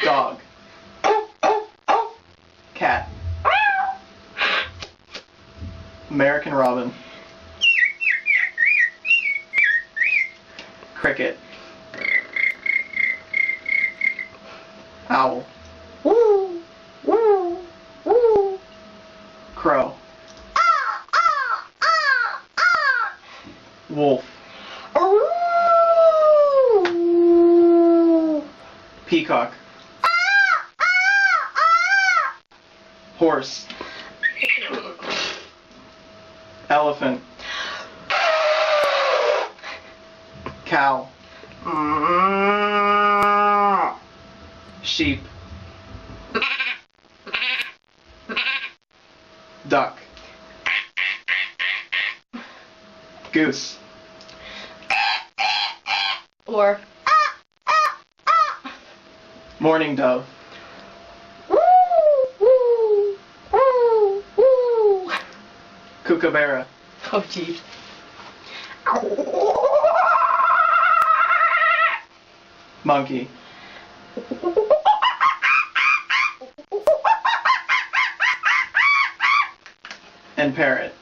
Dog. Cat. American robin. Cricket. Owl. Woo, woo, woo. Crow. Wolf. Peacock. Horse. Elephant. Cow. Sheep. Duck. Goose. Or Mourning dove. Kookaburra. oh geez. Monkey. And parrot.